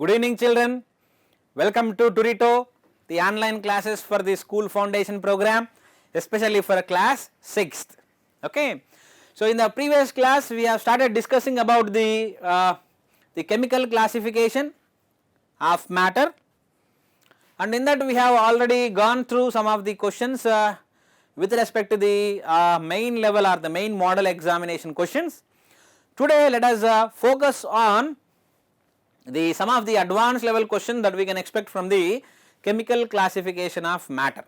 Good evening children, welcome to Turito, the online classes for the school foundation program, especially for class 6th. Okay. So in the previous class we have started discussing about the chemical classification of matter, and in that we have already gone through some of the questions with respect to the main level or the main model examination questions. Today let us focus on some of the advanced level questions that we can expect from the chemical classification of matter.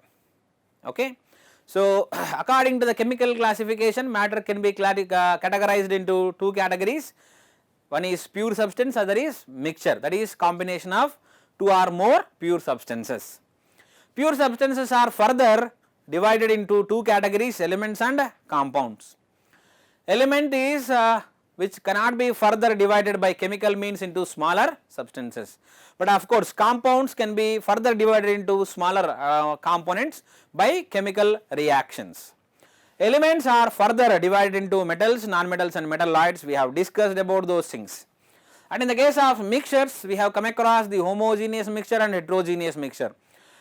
Okay. So according to the chemical classification, matter can be categorized into two categories. One is pure substance, other is mixture, that is combination of two or more pure substances. Pure substances are further divided into two categories, elements and compounds. Element is which cannot be further divided by chemical means into smaller substances, but of course compounds can be further divided into smaller components by chemical reactions. Elements are further divided into metals, non-metals and metalloids. We have discussed about those things. And in the case of mixtures, we have come across the homogeneous mixture and heterogeneous mixture.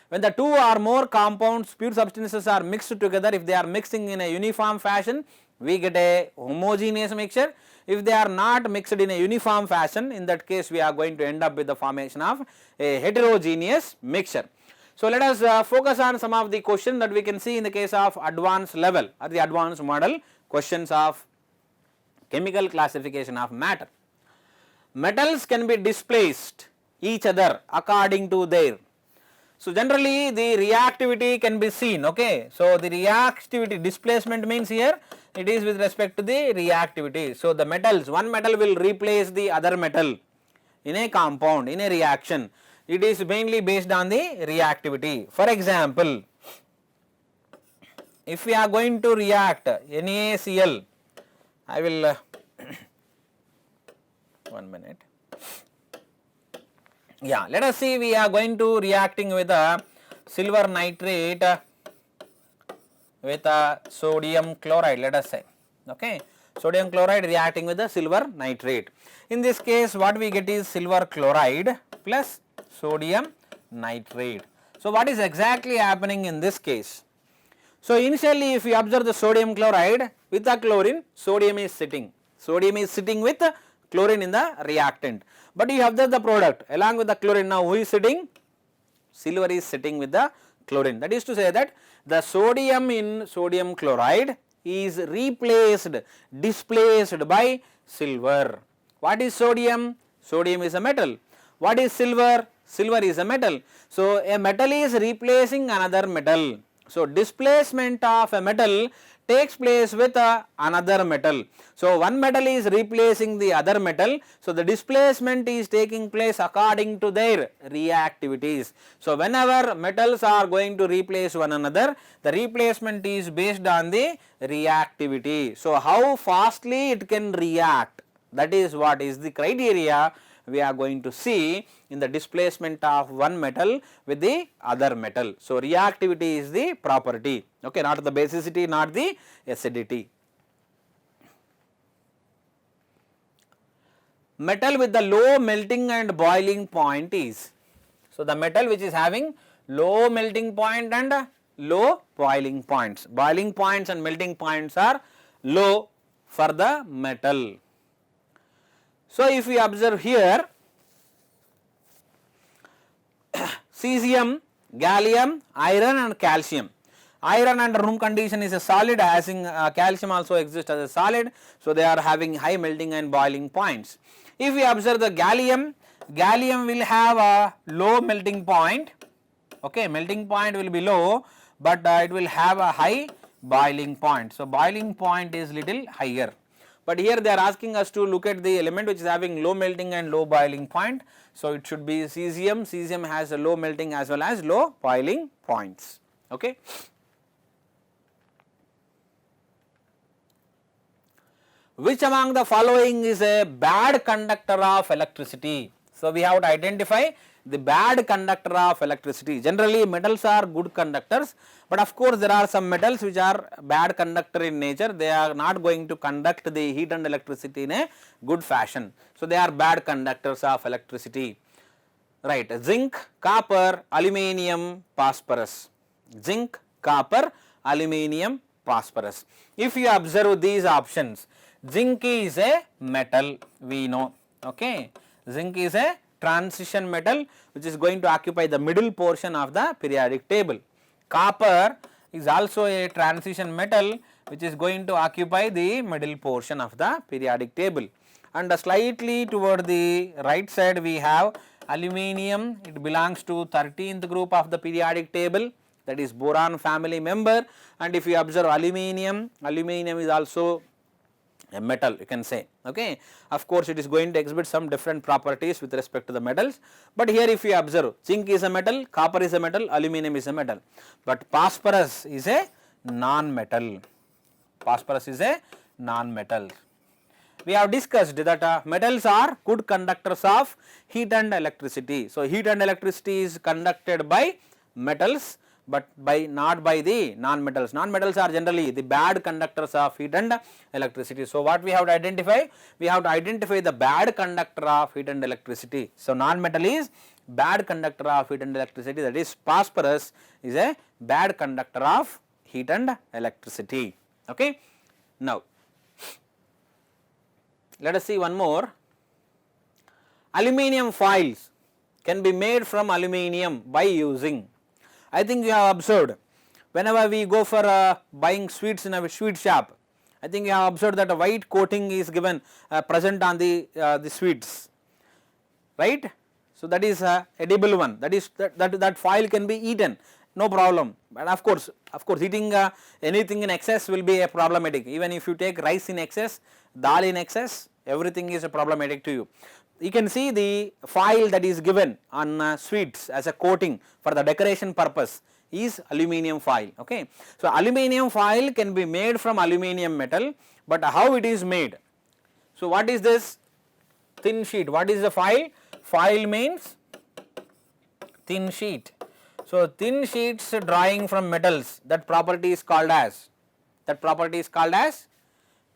When the two or more compounds, pure substances are mixed together, if they are mixing in a uniform fashion, we get a homogeneous mixture. If they are not mixed in a uniform fashion, in that case we are going to end up with the formation of a heterogeneous mixture. So let us focus on some of the questions that we can see in the case of advanced level or the advanced model questions of chemical classification of matter. Metals can be displaced each other according to their. So generally the reactivity can be seen, okay. So the reactivity displacement means here it is with respect to the reactivity. So the metals, one metal will replace the other metal in a compound, in a reaction. It is mainly based on the reactivity. For example, if we are going to react NaCl, I will one minute. Yeah, let us see, we are going to reacting with a silver nitrate with a sodium chloride, let us say, okay. Sodium chloride reacting with the silver nitrate. In this case what we get is silver chloride plus sodium nitrate. So what is exactly happening in this case? So initially if you observe the sodium chloride with the chlorine, sodium is sitting with chlorine in the reactant, but you observe the product along with the chlorine. Now who is sitting? Silver is sitting with the chlorine. That is to say that the sodium in sodium chloride is displaced by silver. What is sodium? Sodium is a metal. What is silver? Silver is a metal. So a metal is replacing another metal. So displacement of a metal takes place with another metal. So one metal is replacing the other metal. So the displacement is taking place according to their reactivities. So whenever metals are going to replace one another, the replacement is based on the reactivity. So how fastly it can react, that is what is the criteria we are going to see in the displacement of one metal with the other metal. So reactivity is the property, okay, not the basicity, not the acidity. Metal with the low melting and boiling point is, so the metal which is having low melting point and low boiling points. Boiling points and melting points are low for the metal. So if we observe here, cesium, gallium, iron and calcium. Iron under room condition is a solid, as in calcium also exists as a solid, so they are having high melting and boiling points. If we observe the gallium, gallium will have a low melting point, okay, melting point will be low, but it will have a high boiling point. So boiling point is little higher. But here they are asking us to look at the element which is having low melting and low boiling point. So it should be cesium. Cesium has a low melting as well as low boiling points. Okay. Which among the following is a bad conductor of electricity? So we have to identify the bad conductor of electricity. Generally metals are good conductors, but of course there are some metals which are bad conductor in nature. They are not going to conduct the heat and electricity in a good fashion. So they are bad conductors of electricity. right, zinc, copper, aluminium, phosphorus. Zinc, copper, aluminium, phosphorus. If you observe these options, zinc is a metal, we know, okay. Zinc is a transition metal which is going to occupy the middle portion of the periodic table. Copper is also a transition metal which is going to occupy the middle portion of the periodic table. And slightly toward the right side we have aluminium, it belongs to 13th group of the periodic table, that is boron family member. And if you observe aluminium, aluminium is also a metal, you can say, okay. Of course, it is going to exhibit some different properties with respect to the metals, but here if you observe, zinc is a metal, copper is a metal, aluminium is a metal, but phosphorus is a non-metal. Phosphorus is a non-metal. We have discussed that metals are good conductors of heat and electricity. So, heat and electricity is conducted by metals, but not by the non-metals. Non-metals are generally the bad conductors of heat and electricity. So, what we have to identify? We have to identify the bad conductor of heat and electricity. So, non-metal is bad conductor of heat and electricity, that is phosphorus is a bad conductor of heat and electricity, okay. Now, let us see one more. Aluminium foils can be made from aluminium by using, I think you have observed, whenever we go for buying sweets in a sweet shop, I think you have observed that a white coating is given present on the sweets, right. So, that is edible one, that is that foil can be eaten, no problem. But of course eating anything in excess will be a problematic. Even if you take rice in excess, dal in excess, everything is problematic to you. You can see the foil that is given on sweets as a coating for the decoration purpose is aluminium foil, okay. So, aluminium foil can be made from aluminium metal, but how it is made? So, what is this thin sheet? What is the foil? Foil means thin sheet. So, thin sheets drawing from metals, that property is called as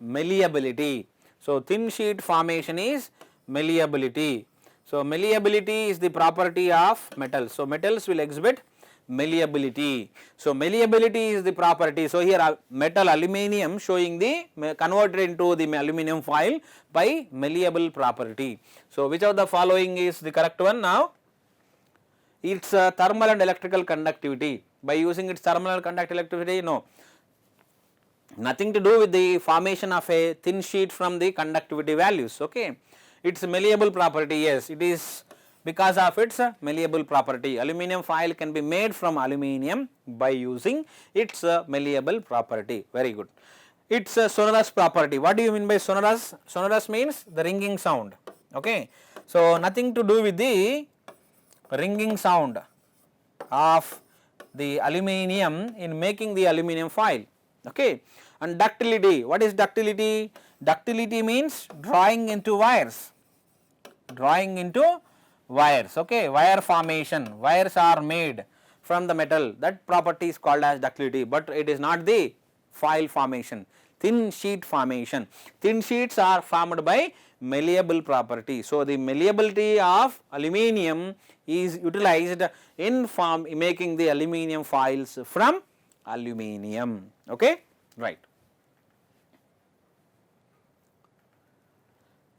malleability. So, thin sheet formation is malleability. So, malleability is the property of metals. So, metals will exhibit malleability. So, malleability is the property. So, here metal aluminium showing the converted into the aluminium foil by malleable property. So, which of the following is the correct one now? Its thermal and electrical conductivity. By using its thermal and conductivity, no, nothing to do with the formation of a thin sheet from the conductivity values, okay. Its malleable property, yes, it is because of its malleable property. Aluminium foil can be made from aluminium by using its malleable property, very good. Its sonorous property, what do you mean by sonorous? Sonorous means the ringing sound, okay. So, nothing to do with the ringing sound of the aluminium in making the aluminium foil, okay. And ductility, what is ductility? Ductility means drawing into wires, okay. Wire formation, wires are made from the metal, that property is called as ductility, but it is not the foil formation, thin sheet formation. Thin sheets are formed by malleable property. So, the malleability of aluminium is utilized in making the aluminium foils from aluminium, okay, right.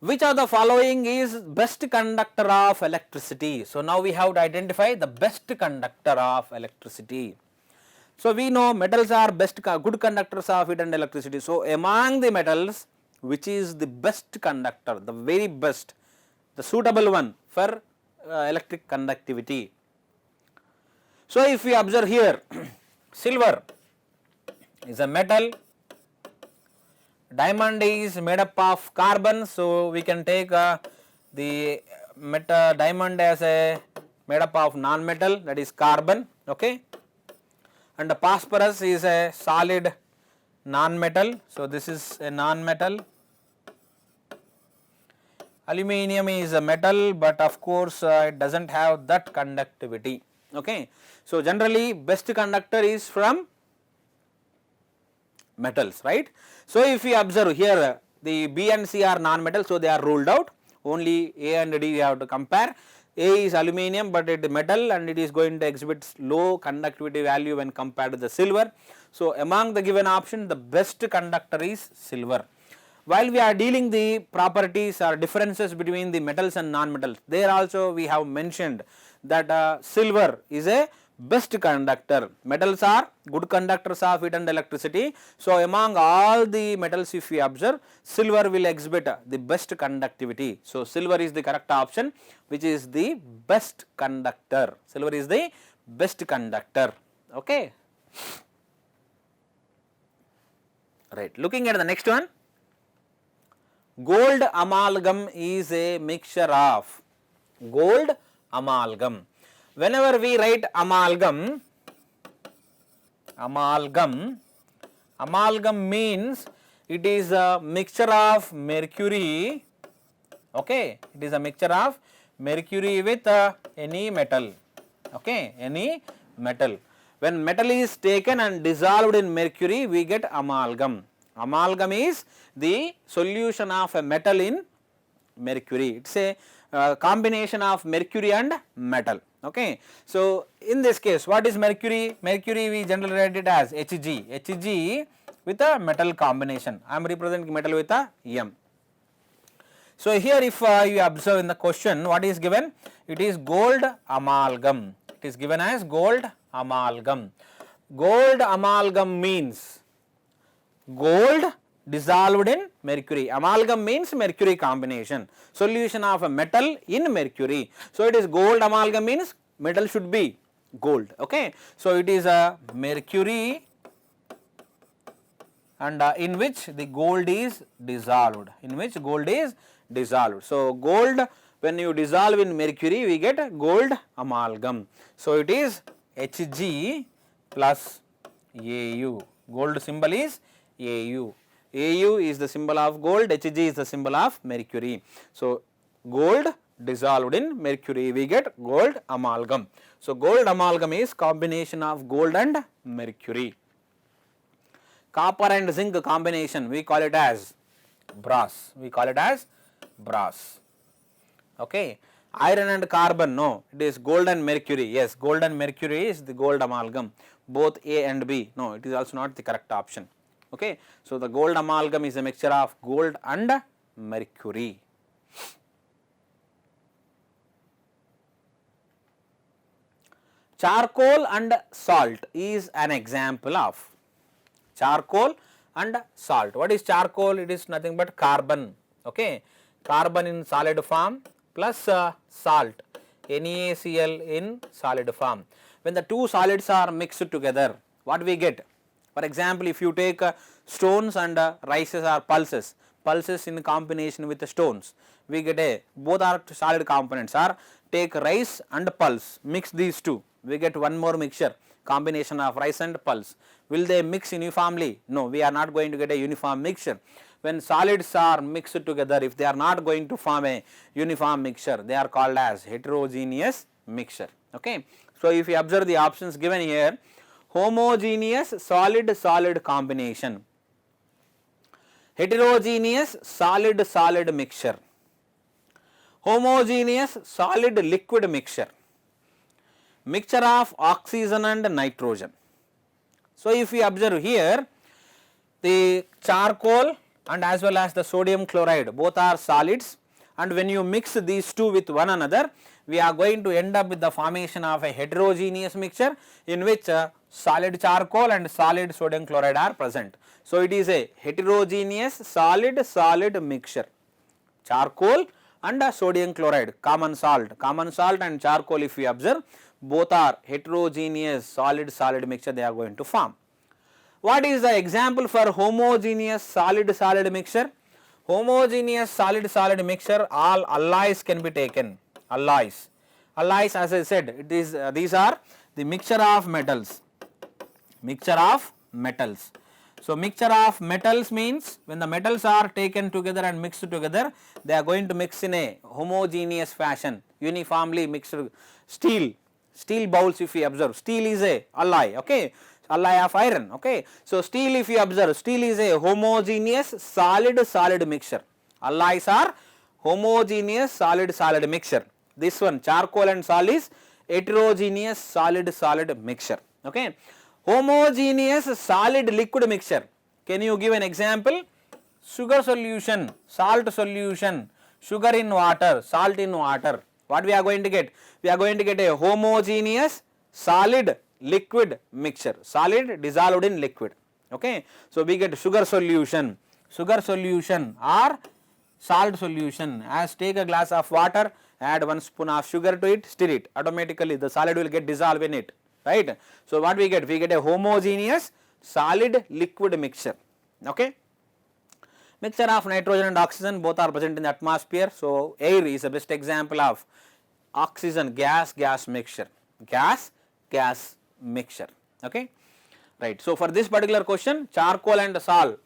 Which of the following is best conductor of electricity? So, now we have to identify the best conductor of electricity. So, we know metals are good conductors of heat and electricity. So, among the metals, which is the best conductor, the very best, the suitable one for electric conductivity? So, if we observe here, silver is a metal, diamond is made up of carbon. So, we can take the diamond as a made up of non-metal, that is carbon, okay. And the phosphorus is a solid non-metal. So, this is a non-metal. Aluminium is a metal, but of course, it does not have that conductivity, okay. So, generally best conductor is from metals, right. So, if we observe here the B and C are non-metal, so they are ruled out, only A and D we have to compare. A is aluminum, but it is metal and it is going to exhibit low conductivity value when compared to the silver. So, among the given option, the best conductor is silver. While we are dealing the properties or differences between the metals and non-metals, there also we have mentioned that silver is a best conductor. Metals are good conductors of heat and electricity. So, among all the metals, if we observe, silver will exhibit the best conductivity. So, silver is the correct option, which is the best conductor. Silver is the best conductor. Okay. Right. Looking at the next one, gold amalgam is a mixture of gold amalgam. Whenever we write amalgam means it is a mixture of mercury, okay, it is a mixture of mercury with any metal, okay, any metal. When metal is taken and dissolved in mercury, we get amalgam. Amalgam is the solution of a metal in mercury. It is a combination of mercury and metal. Okay. So, in this case, what is mercury? Mercury we generally write it as Hg, Hg with a metal combination. I am representing metal with a M. So, here if you observe in the question, what is given? It is gold amalgam. It is given as gold amalgam. Gold amalgam means gold dissolved in mercury. Amalgam means mercury combination, solution of a metal in mercury. So, it is gold amalgam means metal should be gold. Okay. So, it is a mercury and in which the gold is dissolved, in which gold is dissolved. So, gold when you dissolve in mercury we get gold amalgam. So, it is Hg plus Au, gold symbol is Au. Au is the symbol of gold, Hg is the symbol of mercury. So, gold dissolved in mercury we get gold amalgam. So, gold amalgam is combination of gold and mercury. Copper and zinc combination we call it as brass, we call it as brass. Okay. Iron and carbon, no, it is gold and mercury. Yes, gold and mercury is the gold amalgam, both A and B. No, it is also not the correct option. Okay. So, the gold amalgam is a mixture of gold and mercury. Charcoal and salt is an example of charcoal and salt. What is charcoal? It is nothing but carbon, okay, carbon in solid form plus salt, NaCl in solid form. When the two solids are mixed together, what we get? For example, if you take stones and rices or pulses, pulses in combination with the stones, we get a, both are solid components, or take rice and pulse, mix these two, we get one more mixture, combination of rice and pulse. Will they mix uniformly? No, we are not going to get a uniform mixture. When solids are mixed together, if they are not going to form a uniform mixture, they are called as heterogeneous mixture. Okay. So, if you observe the options given here, homogeneous solid-solid combination, heterogeneous solid-solid mixture, homogeneous solid liquid mixture, mixture of oxygen and nitrogen. So, if we observe here, the charcoal and as well as the sodium chloride both are solids, and when you mix these two with one another, we are going to end up with the formation of a heterogeneous mixture in which solid charcoal and solid sodium chloride are present. So, it is a heterogeneous solid mixture, charcoal and sodium chloride, common salt and charcoal, if we observe, both are heterogeneous solid mixture they are going to form. What is the example for homogeneous solid mixture? Homogeneous solid mixture, all alloys can be taken. Alloys as I said, it is these are the mixture of metals. So, mixture of metals means when the metals are taken together and mixed together, they are going to mix in a homogeneous fashion, uniformly mixed. Steel bowls, if we observe, steel is a alloy, okay, alloy of iron, okay. So, steel, if you observe, steel is a homogeneous solid mixture. Alloys are homogeneous solid mixture. This one, charcoal and salt, is heterogeneous solid mixture. Okay. Homogeneous solid liquid mixture. Can you give an example? Sugar solution, salt solution, sugar in water, salt in water. What we are going to get? We are going to get a homogeneous solid liquid mixture, solid dissolved in liquid. Okay. So, we get sugar solution or salt solution. As take a glass of water, add 1 spoon of sugar to it, stir it, automatically the solid will get dissolved in it, right. So, what we get? We get a homogeneous solid liquid mixture. Okay. Mixture of nitrogen and oxygen, both are present in the atmosphere. So, air is the best example of oxygen gas mixture, gas mixture. Okay. Right. So, for this particular question, charcoal and salt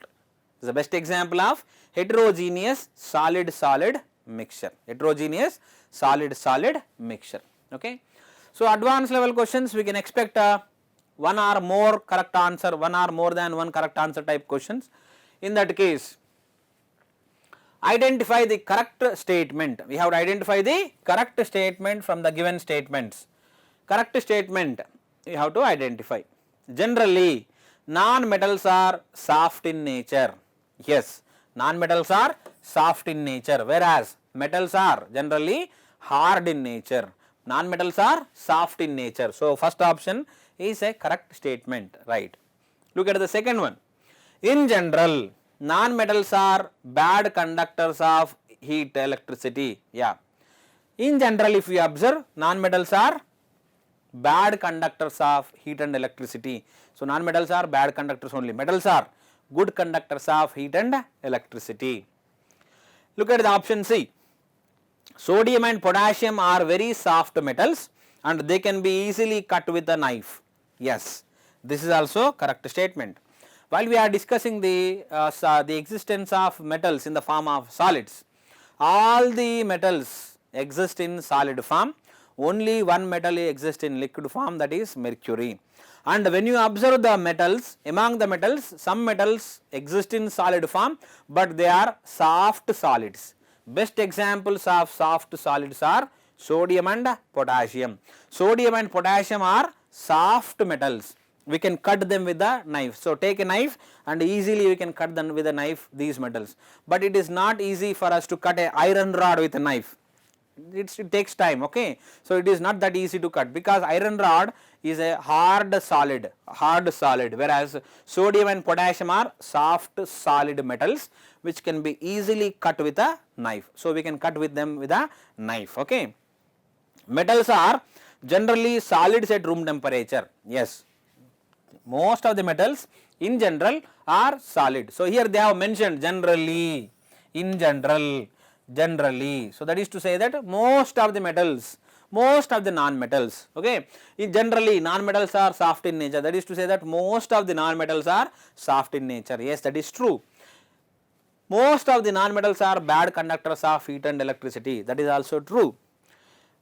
is the best example of heterogeneous solid mixture, heterogeneous solid mixture. Okay. So, advanced level questions we can expect one or more correct answer, one or more than one correct answer type questions. In that case, identify the correct statement. We have to identify the correct statement from the given statements. Correct statement we have to identify. Generally, non-metals are soft in nature. Yes, non-metals are soft in nature, whereas metals are generally hard in nature. Non-metals are soft in nature. So, first option is a correct statement, right. Look at the second one. In general, non-metals are bad conductors of heat, electricity. Yeah. In general, if we observe, non-metals are bad conductors of heat and electricity. So, non-metals are bad conductors only. Metals are good conductors of heat and electricity. Look at the option C. Sodium and potassium are very soft metals and they can be easily cut with a knife. Yes, this is also correct statement. While we are discussing the existence of metals in the form of solids, all the metals exist in solid form. Only one metal exists in liquid form, that is mercury. And when you observe the metals, among the metals, some metals exist in solid form, but they are soft solids. Best examples of soft solids are sodium and potassium. Sodium and potassium are soft metals. We can cut them with a knife. So, take a knife and easily we can cut them with a knife, these metals. But it is not easy for us to cut an iron rod with a knife. It takes time. Okay. So, it is not that easy to cut, because iron rod is a hard solid, whereas sodium and potassium are soft solid metals which can be easily cut with a knife. So, we can cut with them with a knife. Okay. Metals are generally solids at room temperature. Yes, most of the metals in general are solid. So, here they have mentioned generally, in general, generally. So, that is to say that most of the metals, most of the non-metals, okay, in generally non-metals are soft in nature. That is to say that most of the non-metals are soft in nature. Yes, that is true. Most of the non-metals are bad conductors of heat and electricity. That is also true.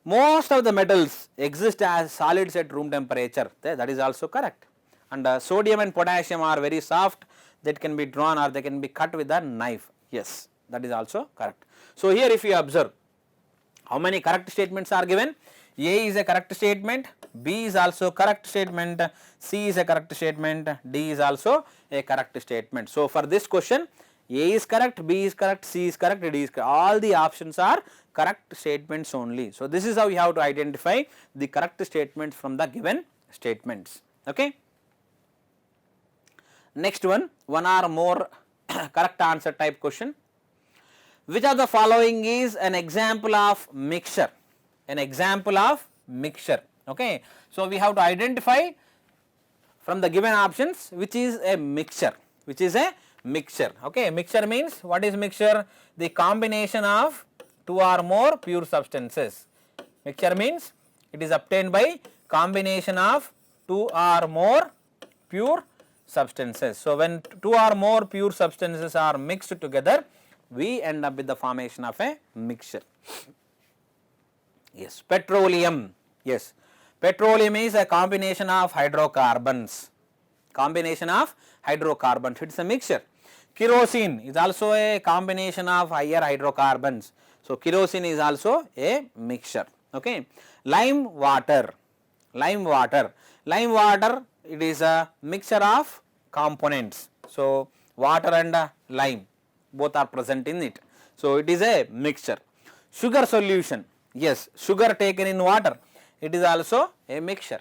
Most of the metals exist as solids at room temperature. That is also correct. And sodium and potassium are very soft, that can be drawn or they can be cut with a knife. Yes, that is also correct. So, here if you observe, how many correct statements are given? A is a correct statement, B is also correct statement, C is a correct statement, D is also a correct statement. So, for this question, A is correct, B is correct, C is correct, D is correct. All the options are correct statements only. So, this is how you have to identify the correct statements from the given statements. Okay. Next one or more correct answer type question. Which of the following is an example of mixture? An example of mixture. Okay. So, we have to identify from the given options which is a mixture, which is a mixture. Okay. Mixture means, what is mixture? The combination of two or more pure substances. Mixture means it is obtained by combination of two or more pure substances. So, when two or more pure substances are mixed together, we end up with the formation of a mixture. Yes, petroleum. Yes, petroleum is a combination of hydrocarbons. Combination of hydrocarbons, it is a mixture. Kerosene is also a combination of higher hydrocarbons. So, kerosene is also a mixture. Okay. Lime water, it is a mixture of components. So water and lime both are present in it, so it is a mixture. Sugar solution, yes, sugar taken in water, it is also a mixture.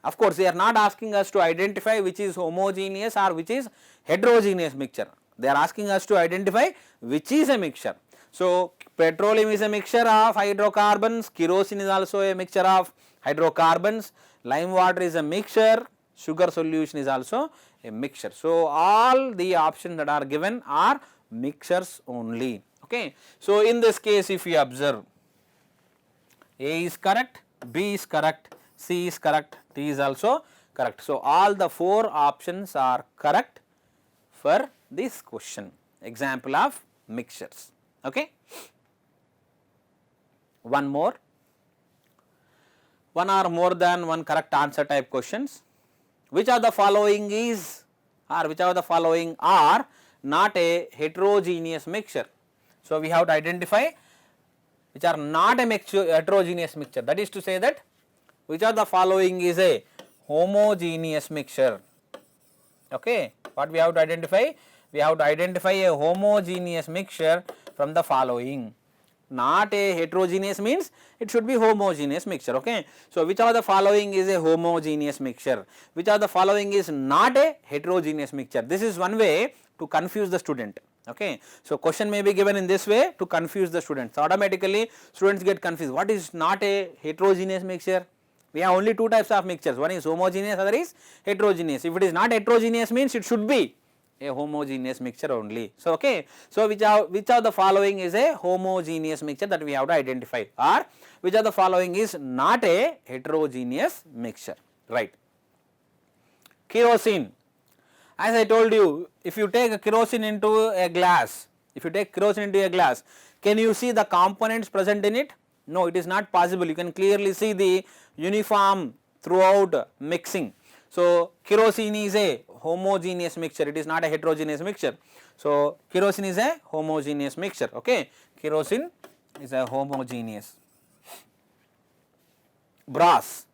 Of course, they are not asking us to identify which is homogeneous or which is heterogeneous mixture. They are asking us to identify which is a mixture. So petroleum is a mixture of hydrocarbons, kerosene is also a mixture of hydrocarbons, lime water is a mixture, sugar solution is also a mixture. So all the options that are given are mixtures only. Okay. So in this case, if you observe, A is correct, B is correct, C is correct, D is also correct. So all the 4 options are correct for this question, example of mixtures. Okay. One more, one or more than one correct answer type questions. Which of the following is, or which of the following are not a heterogeneous mixture? So we have to identify which are not a heterogeneous mixture, that is to say that which of the following is a homogeneous mixture. Okay. What we have to identify? We have to identify a homogeneous mixture from the following. Not a heterogeneous means it should be homogeneous mixture. Okay. So which of the following is a homogeneous mixture? Which of the following is not a heterogeneous mixture? This is one way to confuse the student. Okay. So question may be given in this way to confuse the students. Automatically students get confused. What is not a heterogeneous mixture? We have only 2 types of mixtures. One is homogeneous, other is heterogeneous. If it is not heterogeneous means it should be a homogeneous mixture only. So okay. So which of the following is a homogeneous mixture, that we have to identify, or which of the following is not a heterogeneous mixture, right? Kerosene. As I told you, if you take a kerosene into a glass, can you see the components present in it? No, it is not possible. You can clearly see the uniform throughout mixing. So kerosene is a homogeneous mixture, it is not a heterogeneous mixture. So kerosene is a homogeneous mixture. Okay. Kerosene is a homogeneous. Brass.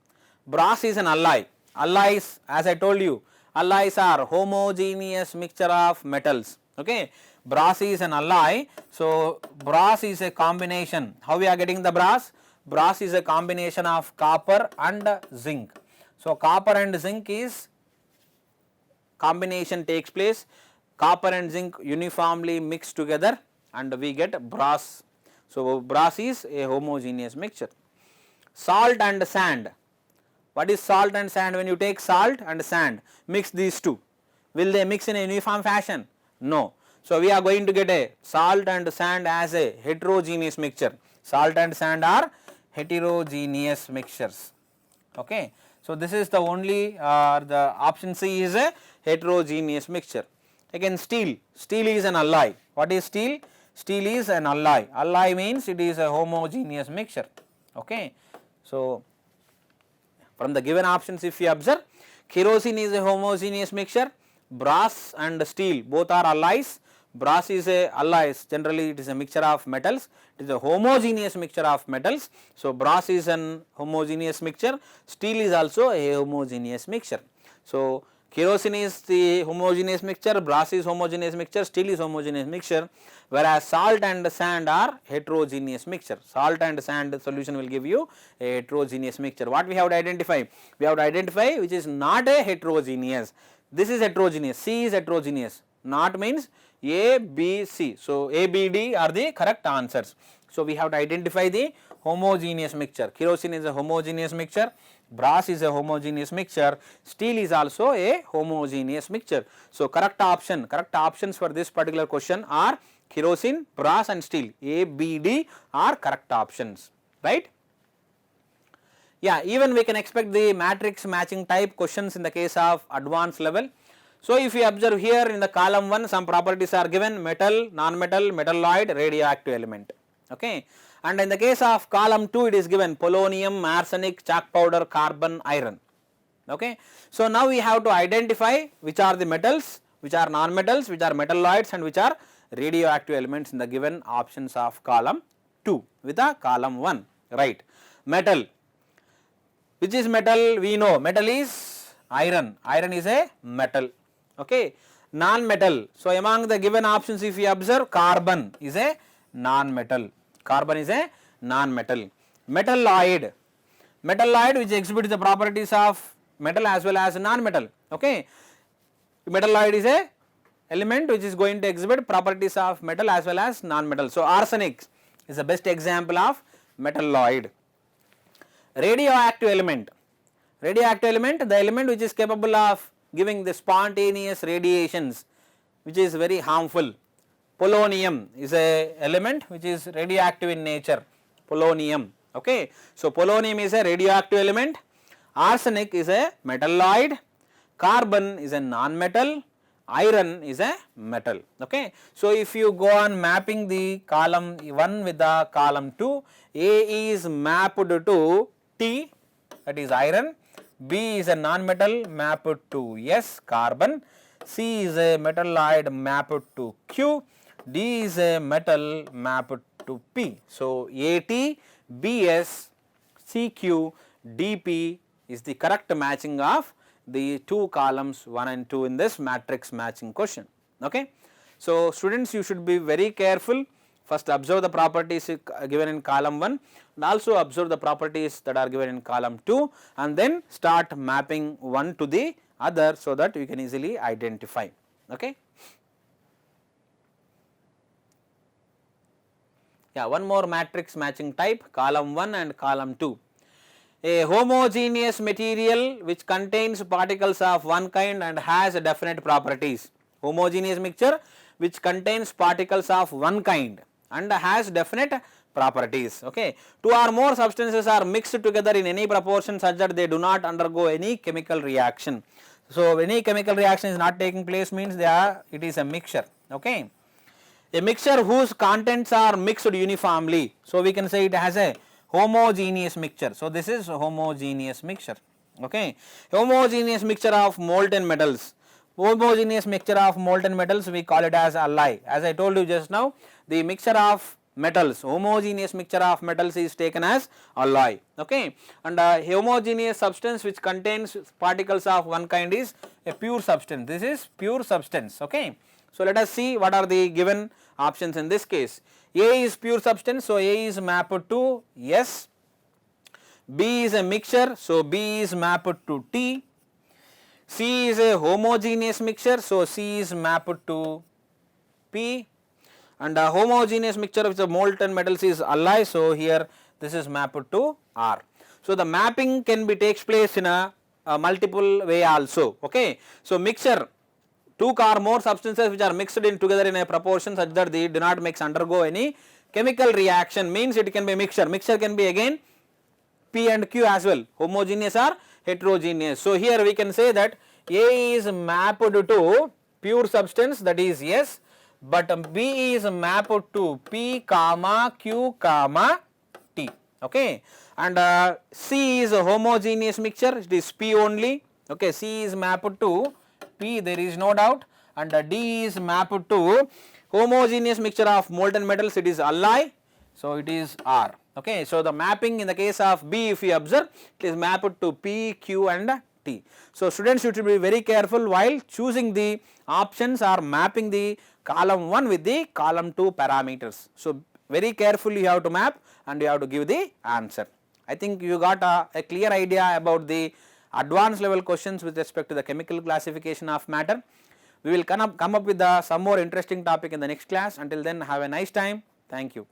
Brass is an alloy. Alloys, as I told you, alloys are homogeneous mixture of metals. Okay. Brass is an alloy. So brass is a combination. How we are getting the brass? Brass is a combination of copper and zinc. So copper and zinc is combination takes place, copper and zinc uniformly mixed together and we get brass. So brass is a homogeneous mixture. Salt and sand. What is salt and sand? When you take salt and sand, mix these two, will they mix in a uniform fashion? No. So we are going to get a salt and sand as a heterogeneous mixture. Salt and sand are heterogeneous mixtures. Okay. So this is the only the option C is a heterogeneous mixture. Again steel. Steel is an alloy. What is steel? Steel is an alloy. Alloy means it is a homogeneous mixture. Okay. So from the given options, if you observe, kerosene is a homogeneous mixture, brass and steel both are alloys. Brass is a alloys, generally it is a mixture of metals, it is a homogeneous mixture of metals. So brass is an homogeneous mixture, steel is also a homogeneous mixture. So kerosene is the homogeneous mixture, brass is homogeneous mixture, steel is homogeneous mixture, whereas salt and sand are heterogeneous mixture. Salt and sand solution will give you a heterogeneous mixture. What we have to identify? We have to identify which is not a heterogeneous. This is heterogeneous, C is heterogeneous, not means A, B, C. So A, B, D are the correct answers. So we have to identify the homogeneous mixture. Kerosene is a homogeneous mixture, brass is a homogeneous mixture, steel is also a homogeneous mixture. So correct options for this particular question are kerosene, brass and steel. A, B, D are correct options, right? Yeah, even we can expect the matrix matching type questions in the case of advanced level. So if you observe here in the column 1, some properties are given: metal, non-metal, metalloid, radioactive element. Okay. And in the case of column 2, it is given polonium, arsenic, chalk powder, carbon, iron. Okay. So now we have to identify which are the metals, which are non-metals, which are metalloids and which are radioactive elements in the given options of column 2 with the column 1. right. Metal, which is metal? We know metal is iron, iron is a metal, okay. Non-metal, so among the given options if you observe, carbon is a non-metal, carbon is a non-metal. Metalloid, metalloid which exhibits the properties of metal as well as non-metal, okay. Metalloid is a element which is going to exhibit properties of metal as well as non-metal. So arsenic is the best example of metalloid. Radioactive element, radioactive element, the element which is capable of giving the spontaneous radiations which is very harmful. Polonium is a element which is radioactive in nature, polonium, okay. So polonium is a radioactive element, arsenic is a metalloid, carbon is a non-metal, iron is a metal, okay. So if you go on mapping the column 1 with the column 2, A is mapped to T, that is iron, B is a non-metal mapped to S, carbon, C is a metalloid mapped to Q, D is a metal mapped to P. So AT, BS, CQ, DP is the correct matching of the two columns 1 and 2 in this matrix matching question, okay. So students, you should be very careful, first observe the properties given in column 1 and also observe the properties that are given in column 2 and then start mapping one to the other so that you can easily identify, okay. Yeah, one more matrix matching type, column 1 and column 2. A homogeneous material which contains particles of one kind and has definite properties. Homogeneous mixture which contains particles of one kind and has definite properties, okay. Two or more substances are mixed together in any proportion such that they do not undergo any chemical reaction. So any chemical reaction is not taking place means it is a mixture, okay. A mixture whose contents are mixed uniformly, so we can say it has a homogeneous mixture. So this is homogeneous mixture, okay. Homogeneous mixture of molten metals, homogeneous mixture of molten metals we call it as alloy. As I told you just now, the mixture of metals, homogeneous mixture of metals is taken as alloy, okay. And homogeneous substance which contains particles of one kind is a pure substance. This is pure substance, okay. So let us see what are the given options in this case. A is pure substance, so A is mapped to S. B is a mixture, so B is mapped to T. C is a homogeneous mixture, so C is mapped to P. And a homogeneous mixture of the molten metals is alloy, so here this is mapped to R. So the mapping can be takes place in a multiple way also, okay. So mixture, two or more substances which are mixed in together in a proportion such that they do not undergo any chemical reaction means it can be mixture. Mixture can be again P and Q as well, homogeneous or heterogeneous. So here we can say that A is mapped to pure substance, that is S, but B is mapped to P comma Q comma T, okay. And C is a homogeneous mixture, it is P only, okay. C is mapped to P, there is no doubt, and D is mapped to homogeneous mixture of molten metals, it is alloy, so it is R, okay. So the mapping in the case of B, if you observe, it is mapped to P, Q and T. So students should be very careful while choosing the options or mapping the column 1 with the column 2 parameters. So very carefully you have to map and you have to give the answer. I think you got a clear idea about the advanced level questions with respect to the chemical classification of matter. We will come up with some more interesting topic in the next class. Until then, have a nice time. Thank you.